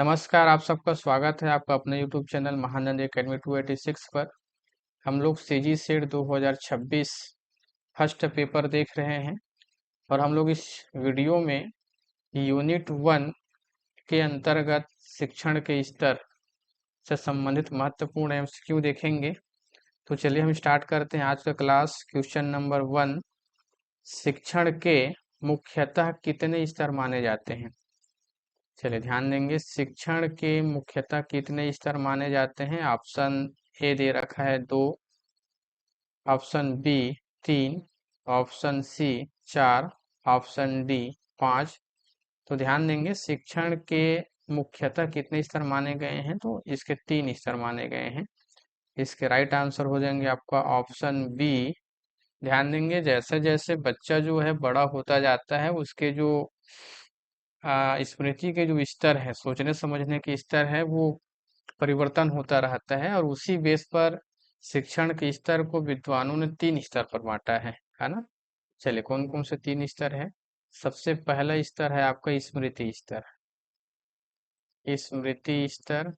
नमस्कार, आप सबका स्वागत है आपका अपने यूट्यूब चैनल महानंद एकेडमी 286 पर। हम लोग सीजी सेट 2026 फर्स्ट पेपर देख रहे हैं और हम लोग इस वीडियो में यूनिट 1 के अंतर्गत शिक्षण के स्तर से संबंधित महत्वपूर्ण एमसीक्यू देखेंगे। तो चलिए हम स्टार्ट करते हैं आज का क्लास। क्वेश्चन नंबर 1, शिक्षण के मुख्यतः कितने स्तर माने जाते हैं? चलिए ध्यान देंगे, शिक्षण के मुख्यतः कितने स्तर माने जाते हैं। ऑप्शन ए दे रखा है 2, option B 3, option C 4, option D 5। तो ध्यान देंगे, शिक्षण के मुख्यतः कितने स्तर माने गए हैं, तो इसके 3 स्तर माने गए हैं। इसके राइट आंसर हो जाएंगे आपका ऑप्शन बी। ध्यान देंगे, जैसे जैसे बच्चा जो है बड़ा होता जाता है, उसके जो स्मृति के जो स्तर है, सोचने समझने के स्तर है, वो परिवर्तन होता रहता है और उसी बेस पर शिक्षण के स्तर को विद्वानों ने 3 स्तर पर बांटा है ना। चलिए, कौन कौन से 3 स्तर है? सबसे पहला स्तर है आपका स्मृति स्तर। स्मृति स्तर।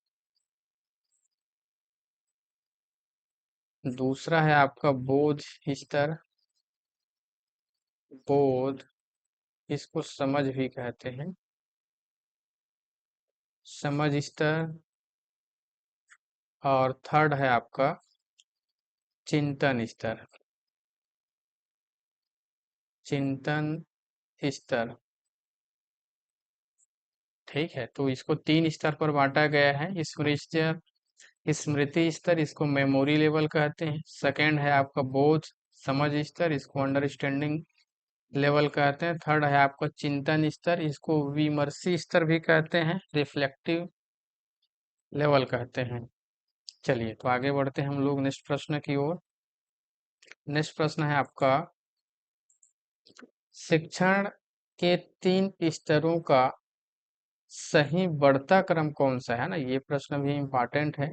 दूसरा है आपका बोध स्तर। बोध, इसको समझ भी कहते हैं, समझ स्तर। और थर्ड है आपका चिंतन स्तर। चिंतन स्तर। ठीक है, तो इसको 3 स्तर पर बांटा गया है। स्मृति स्तर, इसको मेमोरी लेवल कहते हैं। सेकंड है आपका बोध समझ स्तर, इसको अंडरस्टैंडिंग लेवल कहते हैं। थर्ड है आपका चिंतन स्तर, इसको विमर्शी स्तर भी कहते हैं, रिफ्लेक्टिव लेवल कहते हैं। चलिए, तो आगे बढ़ते हैं हम लोग नेक्स्ट प्रश्न की ओर। नेक्स्ट प्रश्न है आपका, शिक्षण के 3 स्तरों का सही बढ़ता क्रम कौन सा है ना। ये प्रश्न भी इम्पोर्टेंट है।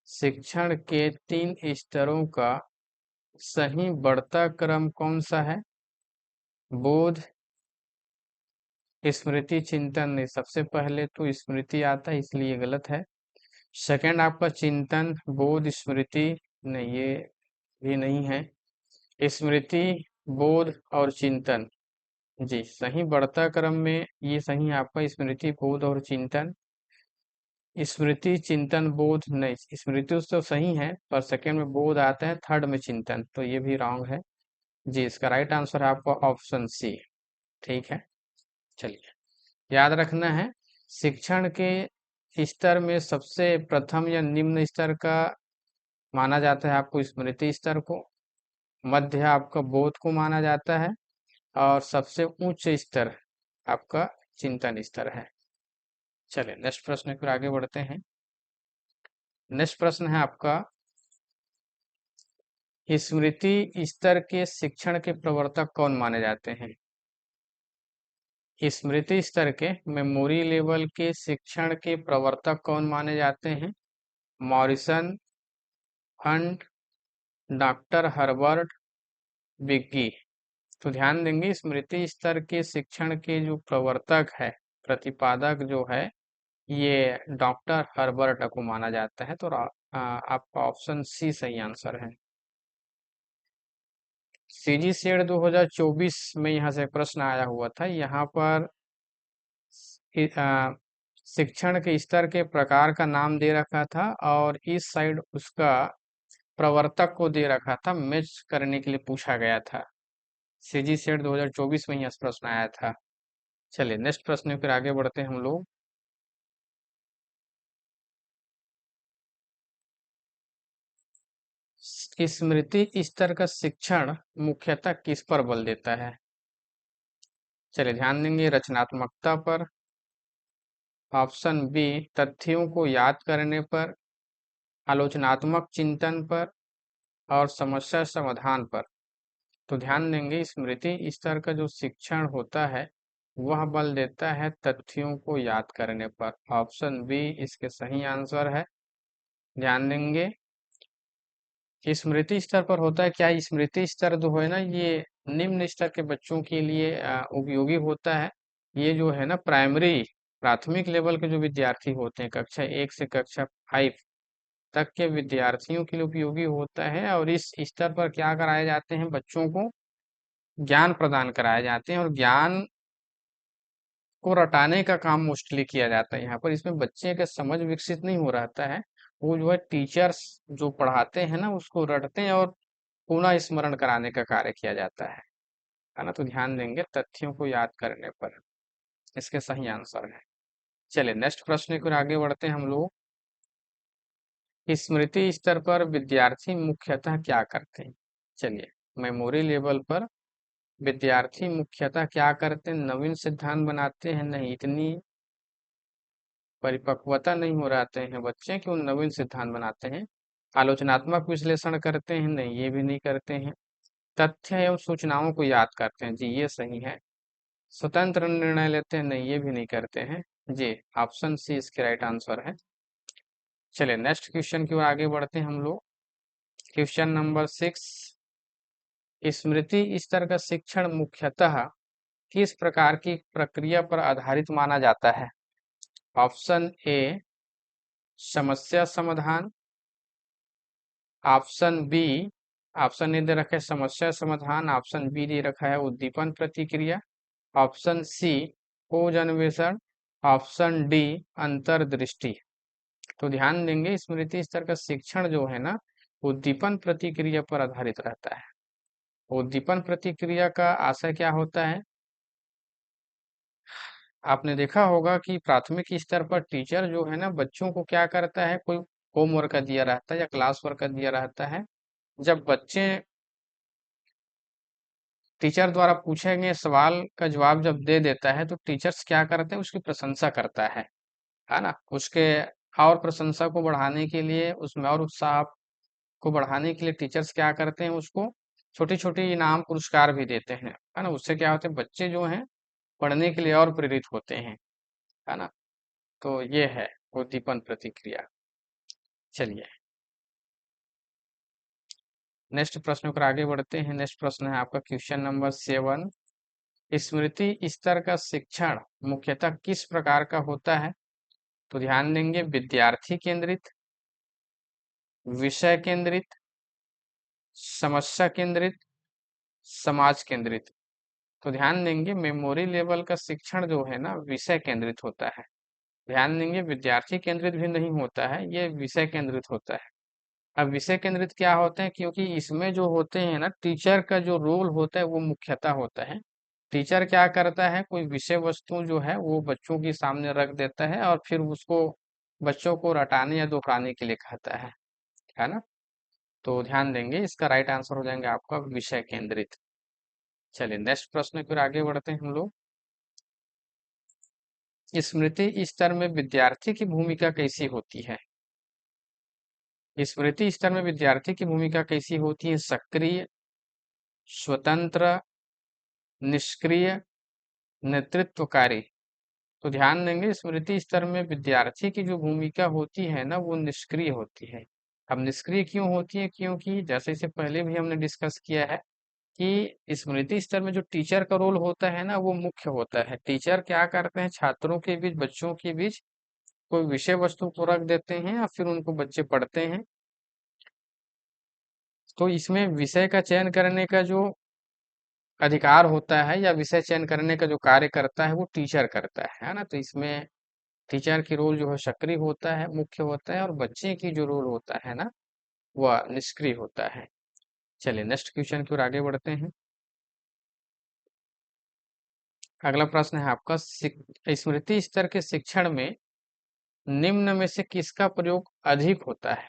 शिक्षण के 3 स्तरों का सही बढ़ता क्रम कौन सा है? बोध, स्मृति, चिंतन नहीं। सबसे पहले तो स्मृति आता है, इसलिए गलत है। सेकंड आपका चिंतन, बोध, स्मृति नहीं, ये भी नहीं है। स्मृति, बोध और चिंतन, जी सही बढ़ता क्रम में ये सही है आपका स्मृति, बोध और चिंतन। स्मृति, चिंतन, बोध नहीं, स्मृति तो सही है पर सेकंड में बोध आता है, थर्ड में चिंतन, तो ये भी रॉन्ग है। जी, इसका राइट आंसर है आपका ऑप्शन सी। ठीक है, चलिए याद रखना है, शिक्षण के स्तर में सबसे प्रथम या निम्न स्तर का माना जाता है आपको स्मृति स्तर को, मध्य आपका बोध को माना जाता है और सबसे उच्च स्तर आपका चिंतन स्तर है। चलिए नेक्स्ट प्रश्न पर आगे बढ़ते हैं। नेक्स्ट प्रश्न है आपका, स्मृति स्तर के शिक्षण के प्रवर्तक कौन माने जाते हैं? स्मृति स्तर के मेमोरी लेवल के शिक्षण के प्रवर्तक कौन माने जाते हैं? Morrison, Hunt, doctor Herbert, Biggie. तो ध्यान देंगे, स्मृति स्तर के शिक्षण के जो प्रवर्तक है, प्रतिपादक जो है, ये डॉक्टर हर्बर्ट को माना जाता है। तो आपका ऑप्शन सी सही आंसर है। सीजी सेट 2024 में यहाँ से प्रश्न आया हुआ था। यहाँ पर शिक्षण के स्तर के प्रकार का नाम दे रखा था और इस साइड उसका प्रवर्तक को दे रखा था, मैच करने के लिए पूछा गया था। सीजी सेट 2024 में यह प्रश्न आया था। चलिए नेक्स्ट प्रश्न फिर आगे बढ़ते हैं हम लोग। स्मृति स्तर का शिक्षण मुख्यतः किस पर बल देता है? चलिए ध्यान देंगे, रचनात्मकता पर, ऑप्शन बी तथ्यों को याद करने पर, आलोचनात्मक चिंतन पर और समस्या समाधान पर। तो ध्यान देंगे, स्मृति स्तर का जो शिक्षण होता है वह बल देता है तथ्यों को याद करने पर। ऑप्शन बी इसके सही आंसर है। ध्यान देंगे, स्मृति स्तर पर होता है क्या, स्मृति स्तर जो है ना, ये निम्न स्तर के बच्चों के लिए उपयोगी होता है। ये जो है ना प्राइमरी प्राथमिक लेवल के जो विद्यार्थी होते हैं, कक्षा 1 से कक्षा 5 तक के विद्यार्थियों के लिए उपयोगी होता है। और इस स्तर पर क्या कराए जाते हैं, बच्चों को ज्ञान प्रदान कराए जाते हैं और ज्ञान को रटाने का काम मोस्टली किया जाता है यहाँ पर। इसमें बच्चे का समझ विकसित नहीं हो रहता है, वो जो है टीचर्स जो पढ़ाते हैं ना उसको रटते हैं और पुनः स्मरण कराने का कार्य किया जाता है ना। तो ध्यान देंगे तथ्यों को याद करने पर, इसके सही आंसर है। चलिए नेक्स्ट प्रश्न की ओर आगे बढ़ते हैं हम लोग। स्मृति स्तर पर विद्यार्थी मुख्यतः क्या करते हैं? चलिए, मेमोरी लेवल पर विद्यार्थी मुख्यतः क्या करते हैं? नवीन सिद्धांत बनाते हैं? नहीं, इतनी परिपक्वता नहीं हो रहते हैं बच्चे कि वो नवीन सिद्धांत बनाते हैं। आलोचनात्मक विश्लेषण करते हैं? नहीं, ये भी नहीं करते हैं। तथ्य एवं सूचनाओं को याद करते हैं? जी, ये सही है। स्वतंत्र निर्णय लेते हैं? नहीं, ये भी नहीं करते हैं। जी, ऑप्शन सी इसके राइट आंसर है। चलिए नेक्स्ट क्वेश्चन की ओर आगे बढ़ते हैं हम लोग। क्वेश्चन नंबर 6, स्मृति स्तर का शिक्षण मुख्यतः किस प्रकार की प्रक्रिया पर आधारित माना जाता है? ऑप्शन ए समस्या समाधान, ऑप्शन बी, ऑप्शन ए दे रखा है समस्या समाधान, ऑप्शन बी दे रखा है उद्दीपन प्रतिक्रिया, ऑप्शन सी खोज अन्वेषण, ऑप्शन डी अंतर्दृष्टि। तो ध्यान देंगे स्मृति स्तर का शिक्षण जो है ना उद्दीपन प्रतिक्रिया पर आधारित रहता है। उद्दीपन प्रतिक्रिया का आशय क्या होता है? आपने देखा होगा कि प्राथमिक स्तर पर टीचर जो है ना बच्चों को क्या करता है, कोई होमवर्क दिया रहता है या क्लास वर्क दिया रहता है, जब बच्चे टीचर द्वारा पूछे गए सवाल का जवाब जब दे देता है तो टीचर्स क्या करते हैं, उसकी प्रशंसा करता है ना। उसके और प्रशंसा को बढ़ाने के लिए, उसमें और उत्साह को बढ़ाने के लिए टीचर्स क्या करते हैं, उसको छोटी छोटी इनाम पुरस्कार भी देते हैं, है ना। उससे क्या होते हैं, बच्चे जो हैं पढ़ने के लिए और प्रेरित होते हैं, है ना। तो ये है उद्दीपन प्रतिक्रिया। चलिए नेक्स्ट प्रश्न पर आगे बढ़ते हैं। नेक्स्ट प्रश्न है आपका क्वेश्चन नंबर 7, स्मृति स्तर का शिक्षण मुख्यतः किस प्रकार का होता है? तो ध्यान देंगे विद्यार्थी केंद्रित, विषय केंद्रित, समस्या केंद्रित, समाज केंद्रित। तो ध्यान देंगे मेमोरी लेवल का शिक्षण जो है ना विषय केंद्रित होता है। ध्यान देंगे विद्यार्थी केंद्रित भी नहीं होता है, ये विषय केंद्रित होता है। अब विषय केंद्रित क्या होते हैं, क्योंकि इसमें जो होते हैं ना टीचर का जो रोल होता है वो मुख्यतः होता है। टीचर क्या करता है, कोई विषय वस्तु जो है वो बच्चों के सामने रख देता है और फिर उसको बच्चों को रटाने या दोहराने के लिए कहता है ना। तो ध्यान देंगे इसका राइट आंसर हो जाएंगे आपका विषय केंद्रित। चलिए नेक्स्ट प्रश्न की ओर आगे बढ़ते हैं हम लोग। स्मृति स्तर में विद्यार्थी की भूमिका कैसी होती है? स्मृति स्तर में विद्यार्थी की भूमिका कैसी होती है? सक्रिय, स्वतंत्र, निष्क्रिय, नेतृत्वकारी। तो ध्यान देंगे स्मृति स्तर में विद्यार्थी की जो भूमिका होती है ना वो निष्क्रिय होती है। अब निष्क्रिय क्यों होती है? क्योंकि जैसे इसे पहले भी हमने डिस्कस किया है कि स्मृति स्तर में जो टीचर का रोल होता है ना वो मुख्य होता है। टीचर क्या करते हैं, छात्रों के बीच, बच्चों के बीच कोई विषय वस्तु को रख देते हैं और फिर उनको बच्चे पढ़ते हैं। तो इसमें विषय का चयन करने का जो अधिकार होता है या विषय चयन करने का जो कार्य करता है वो टीचर करता है ना। तो इसमें टीचर की रोल जो है सक्रिय होता है, मुख्य होता है, और बच्चे की जो रोल होता है ना वह निष्क्रिय होता है। चलिए नेक्स्ट क्वेश्चन की ओर आगे बढ़ते हैं। अगला प्रश्न है आपका स्मृति स्तर के शिक्षण में निम्न में से किसका प्रयोग अधिक होता है?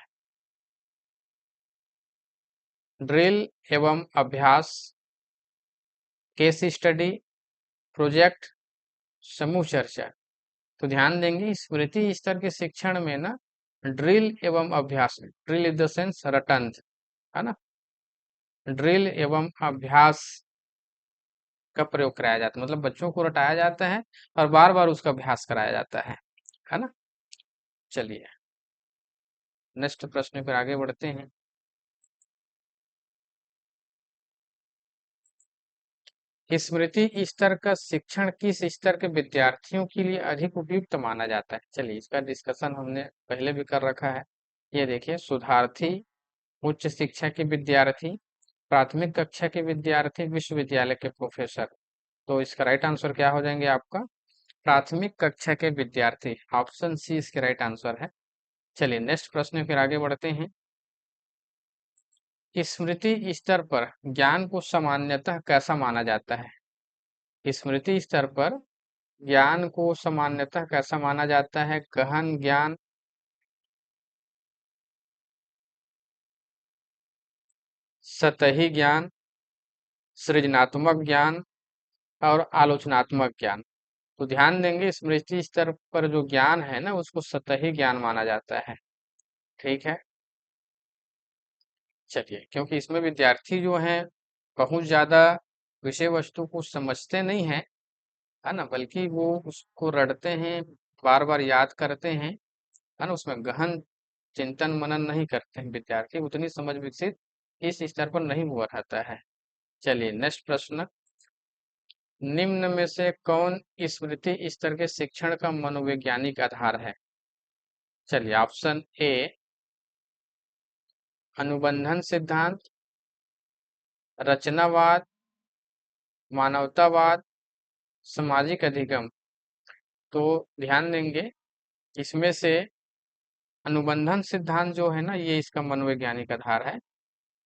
ड्रिल एवं अभ्यास, केस स्टडी, प्रोजेक्ट, समूह चर्चा। तो ध्यान देंगे स्मृति स्तर के शिक्षण में ना ड्रिल एवं अभ्यास, ड्रिल इन द सेंस रटन, है ना। ड्रिल एवं अभ्यास का प्रयोग कराया जाता है, मतलब बच्चों को रटाया जाता है और बार बार उसका अभ्यास कराया जाता है ना। चलिए नेक्स्ट प्रश्न पर आगे बढ़ते हैं। स्मृति स्तर का शिक्षण किस स्तर के विद्यार्थियों के लिए अधिक उपयुक्त माना जाता है? चलिए, इसका डिस्कशन हमने पहले भी कर रखा है। ये देखिए, शुद्धार्थी, उच्च शिक्षा के विद्यार्थी, प्राथमिक कक्षा के विद्यार्थी, विश्वविद्यालय के प्रोफेसर। तो इसका राइट आंसर क्या हो जाएंगे आपका? प्राथमिक कक्षा के विद्यार्थी। ऑप्शन सी इसके राइट आंसर है। चलिए नेक्स्ट प्रश्न फिर आगे बढ़ते हैं। स्मृति स्तर पर ज्ञान को सामान्यतः कैसा माना जाता है? स्मृति स्तर पर ज्ञान को सामान्यतः कैसा माना जाता है? गहन ज्ञान, सतही ज्ञान, सृजनात्मक ज्ञान और आलोचनात्मक ज्ञान। तो ध्यान देंगे, स्मृति स्तर पर जो ज्ञान है ना, उसको सतही ज्ञान माना जाता है। ठीक है, चलिए, क्योंकि इसमें विद्यार्थी जो हैं बहुत ज्यादा विषय वस्तु को समझते नहीं हैं, है ना, बल्कि वो उसको रटते हैं, बार बार याद करते हैं, है ना, उसमें गहन चिंतन मनन नहीं करते हैं विद्यार्थी, उतनी समझ विकसित इस स्तर पर नहीं हुआ रहता है। चलिए नेक्स्ट प्रश्न। निम्न में से कौन स्मृति स्तर के शिक्षण का मनोवैज्ञानिक आधार है? चलिए, ऑप्शन ए अनुबंधन सिद्धांत, रचनावाद, मानवतावाद, सामाजिक अधिगम। तो ध्यान देंगे, इसमें से अनुबंधन सिद्धांत जो है ना, ये इसका मनोवैज्ञानिक आधार है।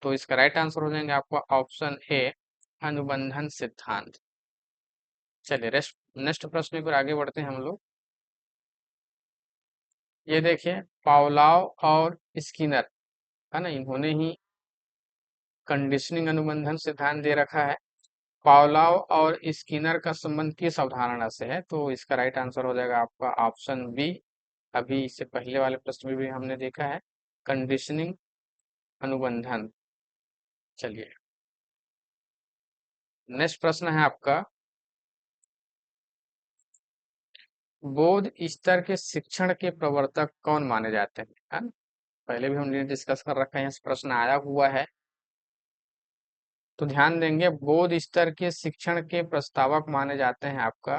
तो इसका राइट आंसर हो जाएंगे आपका ऑप्शन ए अनुबंधन सिद्धांत। चलिए नेक्स्ट प्रश्न पर आगे बढ़ते हैं हम लोग। ये देखिए, पावलोव और स्किनर, है ना, इन्होंने ही कंडीशनिंग अनुबंधन सिद्धांत दे रखा है। पावलोव और स्किनर का संबंध किस अवधारणा से है? तो इसका राइट आंसर हो जाएगा आपका ऑप्शन बी। अभी इससे पहले वाले प्रश्न में भी हमने देखा है कंडीशनिंग अनुबंधन। चलिए नेक्स्ट प्रश्न है आपका, बौद्ध स्तर के शिक्षण के प्रवर्तक कौन माने जाते हैं? है ना? पहले भी हमने डिस्कस कर रखा है, इस प्रश्न आया हुआ है। तो ध्यान देंगे, बौद्ध स्तर के शिक्षण के प्रस्तावक माने जाते हैं आपका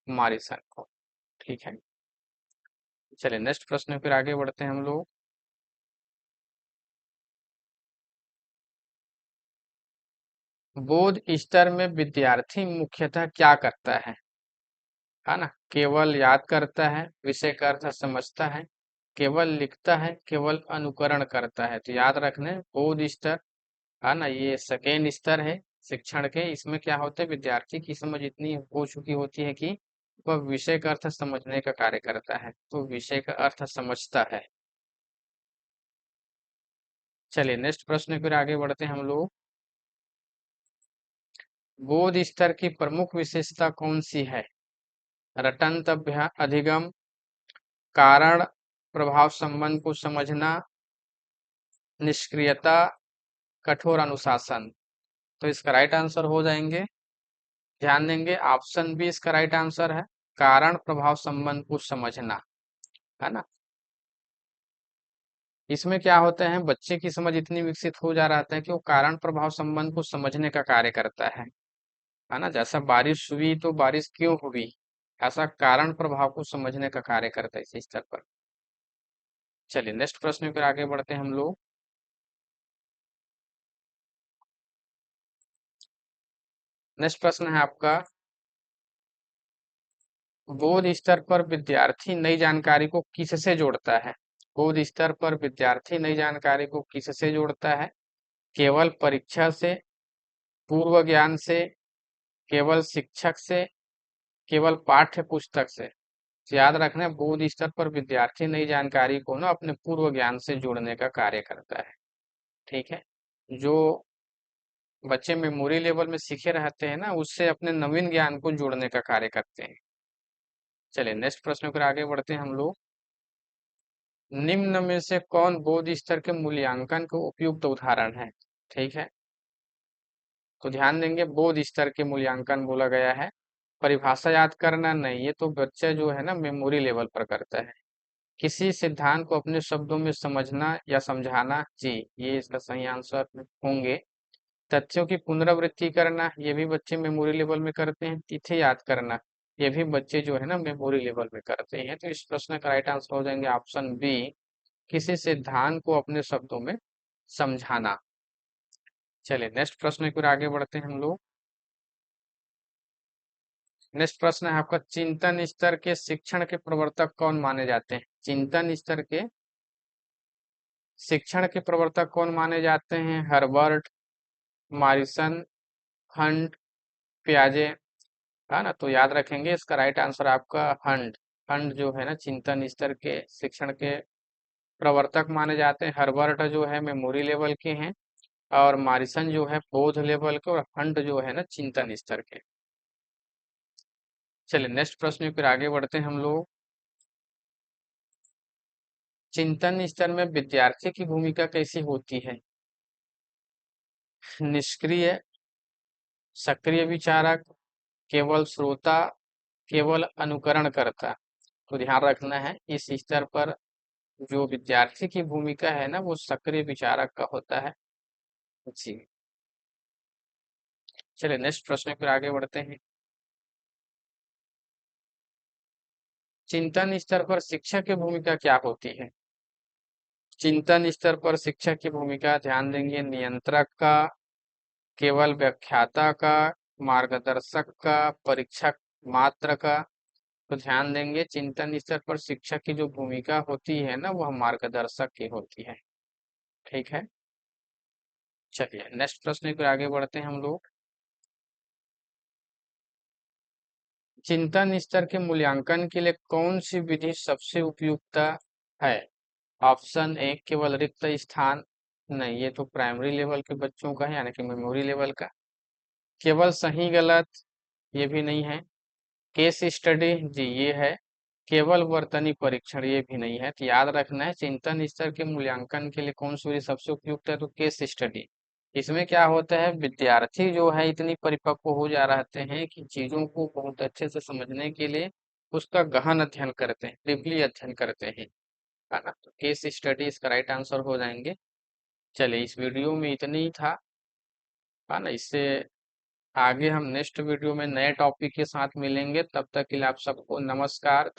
मॉरिसन को। ठीक है, चलिए नेक्स्ट प्रश्न फिर आगे बढ़ते हैं हम लोग। बौद्ध स्तर में विद्यार्थी मुख्यतः क्या करता है ना? केवल याद करता है, विषय का अर्थ समझता है, केवल लिखता है, केवल अनुकरण करता है। तो याद रखने, बौद्ध स्तर, है ना, ये सेकेंड स्तर है शिक्षण के। इसमें क्या होता है, विद्यार्थी की समझ इतनी हो चुकी होती है कि वह विषय का अर्थ समझने का कार्य करता है, तो विषय का अर्थ समझता है। चलिए नेक्स्ट प्रश्न फिर आगे बढ़ते हैं हम लोग। बौद्ध स्तर की प्रमुख विशेषता कौन सी है? रटंत अधिगम, कारण प्रभाव संबंध को समझना, निष्क्रियता, कठोर अनुशासन। तो इसका राइट आंसर हो जाएंगे, ध्यान देंगे, ऑप्शन बी इसका राइट आंसर है, कारण प्रभाव संबंध को समझना, है ना। इसमें क्या होता है, बच्चे की समझ इतनी विकसित हो जा रहा है कि वो कारण प्रभाव संबंध को समझने का कार्य करता है ना। जैसा बारिश हुई तो बारिश क्यों हुई, ऐसा कारण प्रभाव को समझने का कार्य करता है इस स्तर पर। चलिए नेक्स्ट प्रश्न पर आगे बढ़ते हैं हम लोग। नेक्स्ट प्रश्न है आपका, बौद्ध स्तर पर विद्यार्थी नई जानकारी को किससे जोड़ता है? बौद्ध स्तर पर विद्यार्थी नई जानकारी को किससे जोड़ता है? केवल परीक्षा से, पूर्व ज्ञान से, केवल शिक्षक से, केवल पाठ्य पुस्तक से? तो याद रखना, बौद्ध स्तर पर विद्यार्थी नई जानकारी को ना अपने पूर्व ज्ञान से जोड़ने का कार्य करता है। ठीक है, जो बच्चे मेमोरी लेवल में सीखे रहते हैं ना, उससे अपने नवीन ज्ञान को जोड़ने का कार्य करते हैं। चलिए नेक्स्ट प्रश्न पर आगे बढ़ते हैं हम लोग। निम्न में से कौन बौद्ध स्तर के मूल्यांकन के उपयुक्त उदाहरण है? ठीक है, तो ध्यान देंगे, बौद्ध स्तर के मूल्यांकन बोला गया है, परिभाषा याद करना नहीं, ये तो बच्चा जो है ना मेमोरी लेवल पर करता है। किसी सिद्धांत को अपने शब्दों में समझना या समझाना, जी ये इसका सही आंसर होंगे। तथ्यों की पुनरावृत्ति करना, ये भी बच्चे मेमोरी लेवल में करते हैं। तिथि याद करना, ये भी बच्चे जो है ना मेमोरी लेवल में करते हैं। तो इस प्रश्न का राइट आंसर हो जाएंगे ऑप्शन बी, किसी सिद्धांत को अपने शब्दों में समझाना। चलिए नेक्स्ट प्रश्न की ओर आगे बढ़ते हैं हम लोग। नेक्स्ट प्रश्न है आपका, चिंतन स्तर के शिक्षण के प्रवर्तक कौन माने जाते हैं? चिंतन स्तर के शिक्षण के प्रवर्तक कौन माने जाते हैं? हर्बर्ट, मॉरिसन, हंट, पियाजे, है ना? तो याद रखेंगे इसका राइट आंसर आपका हंट। हंट जो है ना चिंतन स्तर के शिक्षण के प्रवर्तक माने जाते हैं। हर्बर्ट जो है मेमोरी लेवल के हैं, और मॉरिसन जो है बोध लेवल के, और हंट जो है ना चिंतन स्तर के। चलिए नेक्स्ट प्रश्न फिर आगे बढ़ते हैं हम लोग। चिंतन स्तर में विद्यार्थी की भूमिका कैसी होती है? निष्क्रिय, सक्रिय विचारक, केवल श्रोता, केवल अनुकरण करता। तो ध्यान रखना है इस स्तर पर जो विद्यार्थी की भूमिका है ना वो सक्रिय विचारक का होता है जी। चलिए नेक्स्ट प्रश्न पर आगे बढ़ते हैं। चिंतन स्तर पर शिक्षक की भूमिका क्या होती है? चिंतन स्तर पर शिक्षक की भूमिका ध्यान देंगे नियंत्रक का, केवल व्याख्याता का, मार्गदर्शक का, परीक्षक मात्र का। तो ध्यान देंगे चिंतन स्तर पर शिक्षक की जो भूमिका होती है ना वह मार्गदर्शक की होती है। ठीक है, चलिए नेक्स्ट प्रश्न पर आगे बढ़ते हैं हम लोग। चिंतन स्तर के मूल्यांकन के लिए कौन सी विधि सबसे उपयुक्त है? ऑप्शन ए केवल रिक्त स्थान, नहीं ये तो प्राइमरी लेवल के बच्चों का है यानी कि मेमोरी लेवल का। केवल सही गलत, ये भी नहीं है। केस स्टडी, जी ये है। केवल वर्तनी परीक्षण, ये भी नहीं है। तो याद रखना है चिंतन स्तर के मूल्यांकन के लिए कौन सी विधि सबसे उपयुक्त है, तो केस स्टडी। इसमें क्या होता है विद्यार्थी जो है इतनी परिपक्व हो जा रहते हैं कि चीजों को बहुत अच्छे से समझने के लिए उसका गहन अध्ययन करते हैं, डीपली अध्ययन करते हैं, है ना? तो केस स्टडी इसका राइट आंसर हो जाएंगे। चलिए इस वीडियो में इतनी ही था, है ना? इससे आगे हम नेक्स्ट वीडियो में नए टॉपिक के साथ मिलेंगे। तब तक के लिए आप सबको नमस्कार।